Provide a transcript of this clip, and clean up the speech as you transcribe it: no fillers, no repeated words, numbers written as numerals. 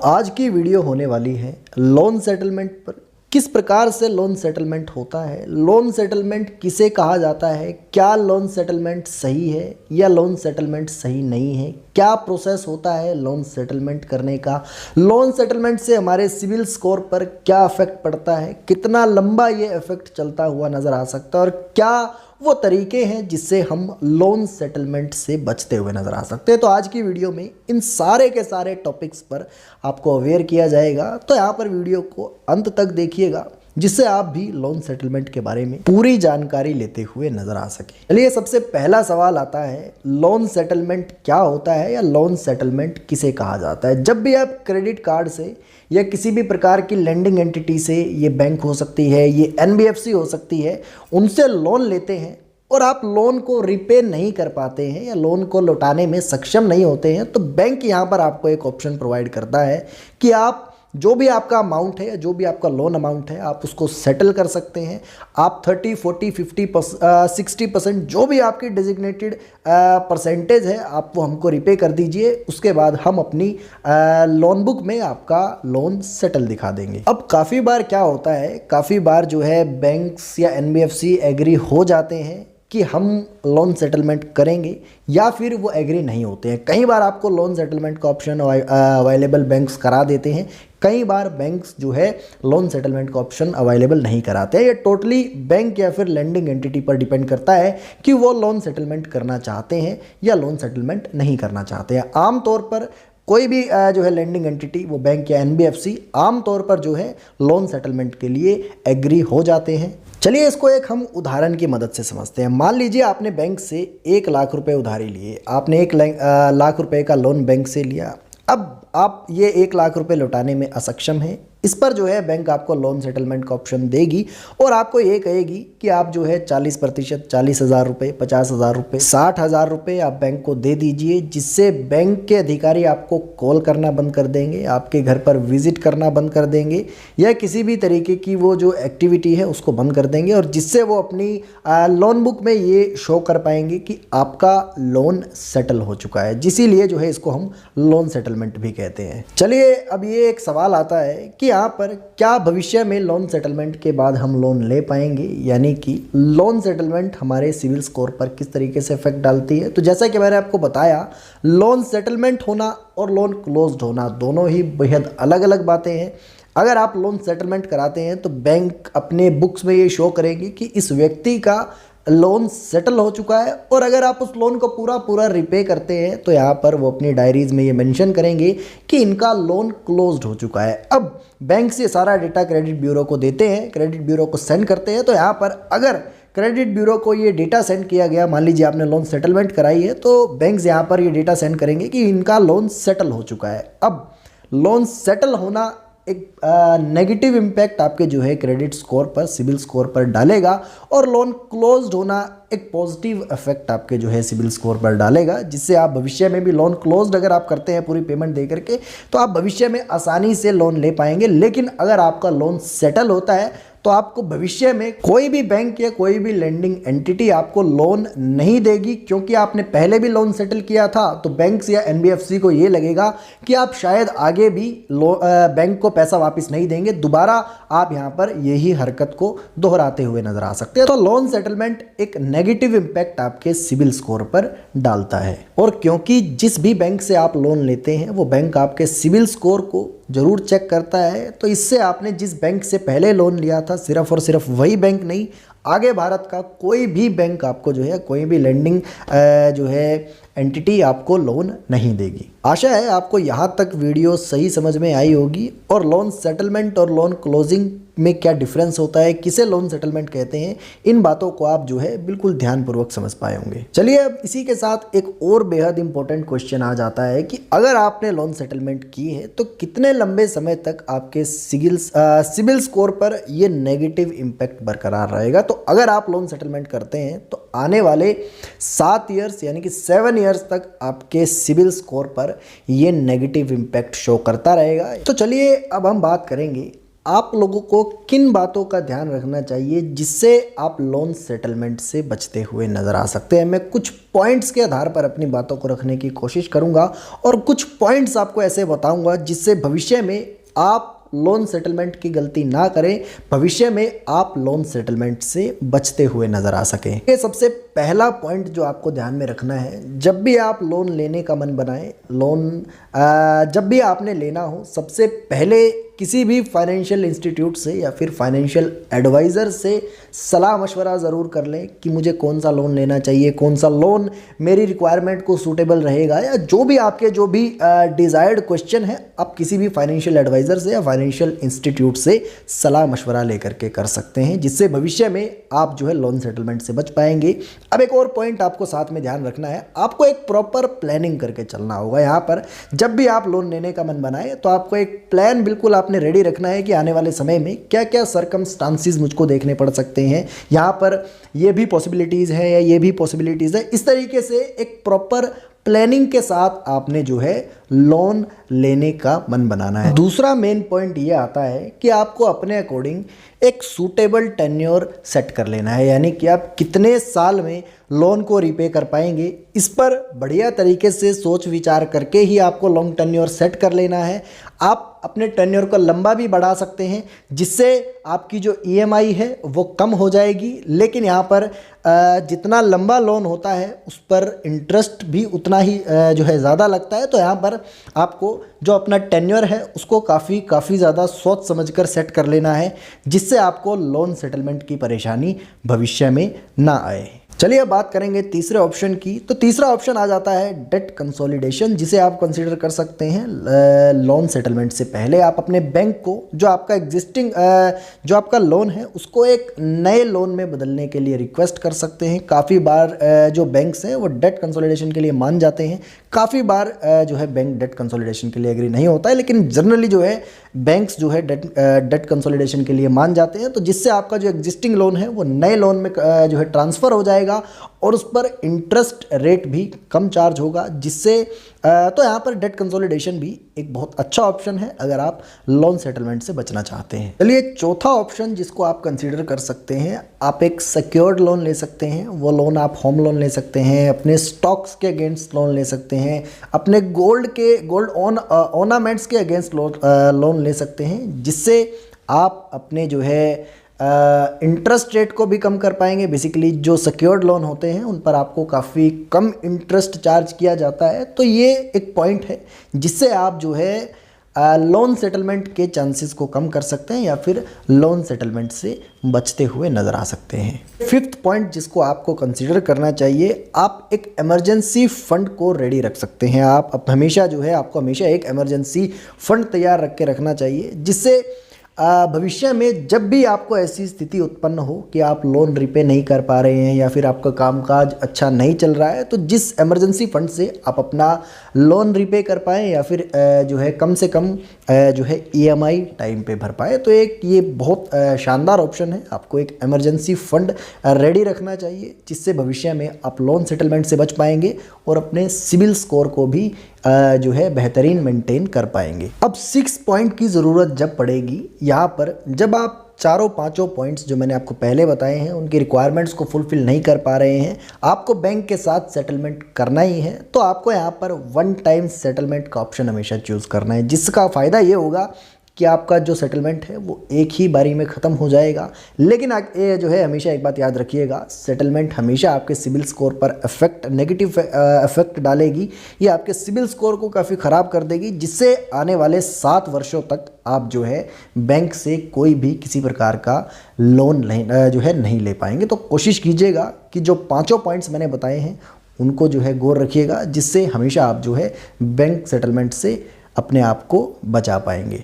आज की वीडियो होने वाली है लोन सेटलमेंट पर। किस प्रकार से लोन सेटलमेंट होता है, लोन सेटलमेंट किसे कहा जाता है, क्या लोन सेटलमेंट सही है या लोन सेटलमेंट सही नहीं है, क्या प्रोसेस होता है लोन सेटलमेंट करने का, लोन सेटलमेंट से हमारे सिविल स्कोर पर क्या इफेक्ट पड़ता है, कितना लंबा ये इफेक्ट चलता हुआ नज़र आ सकता है और क्या वो तरीके हैं जिससे हम लोन सेटलमेंट से बचते हुए नज़र आ सकते हैं। तो आज की वीडियो में इन सारे के सारे टॉपिक्स पर आपको अवेयर किया जाएगा, तो यहाँ पर वीडियो को अंत तक देखिएगा जिससे आप भी लोन सेटलमेंट के बारे में पूरी जानकारी लेते हुए नजर आ सके। चलिए, सबसे पहला सवाल आता है, लोन सेटलमेंट क्या होता है या लोन सेटलमेंट किसे कहा जाता है। जब भी आप क्रेडिट कार्ड से या किसी भी प्रकार की लेंडिंग एंटिटी से, ये बैंक हो सकती है, ये एनबीएफसी हो सकती है, उनसे लोन लेते हैं और आप लोन को रिपे नहीं कर पाते हैं या लोन को लौटाने में सक्षम नहीं होते हैं, तो बैंक यहाँ पर आपको एक ऑप्शन प्रोवाइड करता है कि आप जो भी आपका अमाउंट है, जो भी आपका लोन अमाउंट है, आप उसको सेटल कर सकते हैं। आप 30, 40, 50, 60% जो भी आपकी डेजिग्नेटेड परसेंटेज है, आप वो हमको रिपे कर दीजिए। उसके बाद हम अपनी लोन बुक में आपका लोन सेटल दिखा देंगे। अब काफ़ी बार क्या होता है, काफ़ी बार जो है बैंक्स या एनबीएफसी एग्री हो जाते हैं कि हम लोन सेटलमेंट करेंगे या फिर वो एग्री नहीं होते हैं। कई बार आपको लोन सेटलमेंट का ऑप्शन अवेलेबल बैंक्स करा देते हैं, कई बार बैंक्स जो है लोन सेटलमेंट का ऑप्शन अवेलेबल नहीं कराते हैं। ये टोटली बैंक या फिर लेंडिंग एंटिटी पर डिपेंड करता है कि वो लोन सेटलमेंट करना चाहते हैं या लोन सेटलमेंट नहीं करना चाहते हैं। आमतौर पर कोई भी जो है लेंडिंग एंटिटी, वो बैंक या एनबीएफसी, आमतौर पर जो है लोन सेटलमेंट के लिए एग्री हो जाते हैं। चलिए, इसको एक हम उदाहरण की मदद से समझते हैं। मान लीजिए आपने बैंक से 1 लाख रुपए उधारी लिए, आपने 1 लाख रुपए का लोन बैंक से लिया। अब आप ये 1 लाख रुपए लौटाने में असक्षम हैं। इस पर जो है बैंक आपको लोन सेटलमेंट का ऑप्शन देगी और आपको ये कहेगी कि आप जो है 40%, 40,000 रुपये, 50,000 रुपये, 60,000 रुपये आप बैंक को दे दीजिए, जिससे बैंक के अधिकारी आपको कॉल करना बंद कर देंगे, आपके घर पर विजिट करना बंद कर देंगे या किसी भी तरीके की वो जो एक्टिविटी है उसको बंद कर देंगे, और जिससे वो अपनी लोन बुक में ये शो कर पाएंगे कि आपका लोन सेटल हो चुका है। इसीलिए जो है इसको हम लोन सेटलमेंट भी कहते हैं। चलिए, अब ये एक सवाल आता है कि यहाँ पर क्या भविष्य में लोन सेटलमेंट के बाद हम लोन ले पाएंगे, यानी कि लोन सेटलमेंट हमारे सिविल स्कोर पर किस तरीके से इफेक्ट डालती है। तो जैसा कि मैंने आपको बताया, लोन सेटलमेंट होना और लोन क्लोज्ड होना दोनों ही बेहद अलग अलग बातें हैं। अगर आप लोन सेटलमेंट कराते हैं तो बैंक अपने बुक्स में ये शो करेंगे कि इस व्यक्ति का लोन सेटल हो चुका है, और अगर आप उस लोन को पूरा रिपे करते हैं तो यहाँ पर वो अपनी डायरीज में ये मेंशन करेंगे कि इनका लोन क्लोज्ड हो चुका है। अब बैंक से सारा डेटा क्रेडिट ब्यूरो को देते हैं, क्रेडिट ब्यूरो को सेंड करते हैं। तो यहाँ पर अगर क्रेडिट ब्यूरो को ये डेटा सेंड किया गया, मान लीजिए आपने लोन सेटलमेंट कराई है, तो बैंक्स यहाँ पर ये डेटा सेंड करेंगे कि इनका लोन सेटल हो चुका है। अब लोन सेटल होना एक नेगेटिव इम्पैक्ट आपके जो है क्रेडिट स्कोर पर, सिविल स्कोर पर डालेगा, और लोन क्लोज्ड होना एक पॉजिटिव इफेक्ट आपके जो है सिविल स्कोर पर डालेगा, जिससे आप भविष्य में भी लोन क्लोज्ड अगर आप करते हैं पूरी पेमेंट दे करके, तो आप भविष्य में आसानी से लोन ले पाएंगे। लेकिन अगर आपका लोन सेटल होता है तो आपको भविष्य में कोई भी बैंक या कोई भी लेंडिंग एंटिटी आपको लोन नहीं देगी, क्योंकि आपने पहले भी लोन सेटल किया था। तो बैंक्स या एनबीएफसी को ये लगेगा कि आप शायद आगे भी बैंक को पैसा वापस नहीं देंगे, दोबारा आप यहाँ पर यही हरकत को दोहराते हुए नजर आ सकते हैं। तो लोन सेटलमेंट एक नेगेटिव इम्पैक्ट आपके सिविल स्कोर पर डालता है, और क्योंकि जिस भी बैंक से आप लोन लेते हैं वो बैंक आपके सिविल स्कोर को जरूर चेक करता है। तो इससे आपने जिस बैंक से पहले लोन लिया था, सिर्फ और सिर्फ वही बैंक नहीं, आगे भारत का कोई भी बैंक आपको जो है, कोई भी लेंडिंग जो है एंटिटी आपको लोन नहीं देगी। आशा है आपको यहाँ तक वीडियो सही समझ में आई होगी, और लोन सेटलमेंट और लोन क्लोजिंग में क्या डिफरेंस होता है, किसे लोन सेटलमेंट कहते हैं, इन बातों को आप जो है बिल्कुल ध्यानपूर्वक समझ पाए होंगे। चलिए, अब इसी के साथ एक और बेहद इंपॉर्टेंट क्वेश्चन आ जाता है कि अगर आपने लोन सेटलमेंट की है तो कितने लंबे समय तक आपके सिविल स्कोर पर ये नेगेटिव इम्पैक्ट बरकरार रहेगा। तो अगर आप लोन सेटलमेंट करते हैं तो आने वाले 7 ईयर्स यानी कि 7 ईयर्स तक आपके सिविल स्कोर पर ये नेगेटिव इम्पैक्ट शो करता रहेगा। तो चलिए, अब हम बात करेंगे आप लोगों को किन बातों का ध्यान रखना चाहिए जिससे आप लोन सेटलमेंट से बचते हुए नज़र आ सकते हैं। मैं कुछ पॉइंट्स के आधार पर अपनी बातों को रखने की कोशिश करूंगा और कुछ पॉइंट्स आपको ऐसे बताऊंगा जिससे भविष्य में आप लोन सेटलमेंट की गलती ना करें, भविष्य में आप लोन सेटलमेंट से बचते हुए नज़र आ सकें। ये सबसे पहला पॉइंट जो आपको ध्यान में रखना है, जब भी आप लोन लेने का मन बनाएं, जब भी आपने लेना हो, सबसे पहले किसी भी फाइनेंशियल इंस्टीट्यूट से या फिर फाइनेंशियल एडवाइज़र से सलाह मशवरा ज़रूर कर लें कि मुझे कौन सा लोन लेना चाहिए, कौन सा लोन मेरी रिक्वायरमेंट को सूटेबल रहेगा, या जो भी डिज़ायर्ड क्वेश्चन है आप किसी भी फाइनेंशियल एडवाइज़र से या फाइनेंशियल इंस्टीट्यूट से सलाह मशवरा लेकर के कर सकते हैं, जिससे भविष्य में आप जो है लोन सेटलमेंट से बच पाएंगे। अब एक और पॉइंट आपको साथ में ध्यान रखना है, आपको एक प्रॉपर प्लानिंग करके चलना होगा। यहाँ पर जब भी आप लोन लेने का मन बनाए तो आपको एक प्लान बिल्कुल आपने रेडी रखना है कि आने वाले समय में क्या क्या सर्कमस्टांसिस मुझको देखने पड़ सकते हैं, यहाँ पर ये भी पॉसिबिलिटीज़ है या ये भी पॉसिबिलिटीज़ है। इस तरीके से एक प्रॉपर प्लानिंग के साथ आपने जो है लोन लेने का मन बनाना है। दूसरा मेन पॉइंट ये आता है कि आपको अपने अकॉर्डिंग एक सूटेबल टेन्योर सेट कर लेना है, यानी कि आप कितने साल में लोन को रिपे कर पाएंगे, इस पर बढ़िया तरीके से सोच विचार करके ही आपको लॉन्ग टेन्योर सेट कर लेना है। आप अपने टेन्योर को लंबा भी बढ़ा सकते हैं, जिससे आपकी जो ईएमआई है वो कम हो जाएगी, लेकिन यहाँ पर जितना लंबा लोन होता है उस पर इंटरेस्ट भी उतना ही जो है ज़्यादा लगता है। तो यहाँ पर आपको जो अपना टेन्योर है उसको काफ़ी ज़्यादा सोच समझकर सेट कर लेना है, जिससे आपको लोन सेटलमेंट की परेशानी भविष्य में ना आए। चलिए अब बात करेंगे तीसरे ऑप्शन की। तो तीसरा ऑप्शन आ जाता है डेट कंसोलिडेशन, जिसे आप कंसीडर कर सकते हैं लोन सेटलमेंट से पहले आप अपने बैंक को जो आपका जो आपका लोन है उसको एक नए लोन में बदलने के लिए रिक्वेस्ट कर सकते हैं। काफ़ी बार जो बैंक्स हैं वो डेट कंसोलिडेशन के लिए मान जाते हैं, काफ़ी बार जो है बैंक डेट कंसोलिडेशन के लिए एग्री नहीं होता है, लेकिन जनरली जो है बैंक्स जो है डेट कंसोलिडेशन के लिए मान जाते हैं। तो जिससे आपका जो एग्जिस्टिंग लोन है वो नए लोन में जो है ट्रांसफ़र हो जाएगा और उस पर इंटरेस्ट रेट भी कम चार्ज होगा, जिससे तो यहाँ पर डेट कंसोलिडेशन भी एक बहुत अच्छा ऑप्शन है अगर आप लोन सेटलमेंट से बचना चाहते हैं। चलिए चौथा ऑप्शन जिसको आप कंसीडर कर सकते हैं, आप एक सिक्योर्ड लोन ले सकते हैं। वो लोन आप होम लोन ले सकते हैं, अपने स्टॉक्स के अगेंस्ट लोन ले सकते हैं, अपने गोल्ड ऑर्नामेंट्स के अगेंस्ट लोन ले सकते हैं, जिससे आप अपने जो है इंटरेस्ट रेट को भी कम कर पाएंगे। बेसिकली जो सिक्योर्ड लोन होते हैं उन पर आपको काफ़ी कम इंटरेस्ट चार्ज किया जाता है। तो ये एक पॉइंट है जिससे आप जो है लोन सेटलमेंट के चांसेस को कम कर सकते हैं या फिर लोन सेटलमेंट से बचते हुए नज़र आ सकते हैं। फिफ्थ पॉइंट जिसको आपको कंसीडर करना चाहिए, आप एक इमरजेंसी फंड को रेडी रख सकते हैं। आप हमेशा जो है आपको हमेशा एक इमरजेंसी फंड तैयार रख के रखना चाहिए, जिससे भविष्य में जब भी आपको ऐसी स्थिति उत्पन्न हो कि आप लोन रिपे नहीं कर पा रहे हैं या फिर आपका कामकाज अच्छा नहीं चल रहा है, तो जिस इमरजेंसी फंड से आप अपना लोन रिपे कर पाएँ या फिर जो है कम से कम जो है ईएमआई टाइम पे भर पाए, तो एक ये बहुत शानदार ऑप्शन है। आपको एक इमरजेंसी फंड रेडी रखना चाहिए, जिससे भविष्य में आप लोन सेटलमेंट से बच पाएंगे और अपने सिबिल स्कोर को भी जो है बेहतरीन मेंटेन कर पाएंगे। अब 6 पॉइंट की ज़रूरत जब पड़ेगी, यहाँ पर जब आप चारों पांचों पॉइंट्स जो मैंने आपको पहले बताए हैं उनकी रिक्वायरमेंट्स को फुलफिल नहीं कर पा रहे हैं, आपको बैंक के साथ सेटलमेंट करना ही है, तो आपको यहाँ पर वन टाइम सेटलमेंट का ऑप्शन हमेशा चूज़ करना है, जिसका फ़ायदा ये होगा कि आपका जो सेटलमेंट है वो एक ही बारी में ख़त्म हो जाएगा। लेकिन ये जो है हमेशा एक बात याद रखिएगा, सेटलमेंट हमेशा आपके सिबिल स्कोर पर नेगेटिव इफेक्ट डालेगी। ये आपके सिबिल स्कोर को काफ़ी ख़राब कर देगी, जिससे आने वाले 7 वर्षों तक आप जो है बैंक से कोई भी किसी प्रकार का लोन जो है नहीं ले पाएंगे। तो कोशिश कीजिएगा कि जो पाँचों पॉइंट्स मैंने बताए हैं उनको जो है गौर रखिएगा, जिससे हमेशा आप जो है बैंक सेटलमेंट से अपने आप को बचा पाएंगे।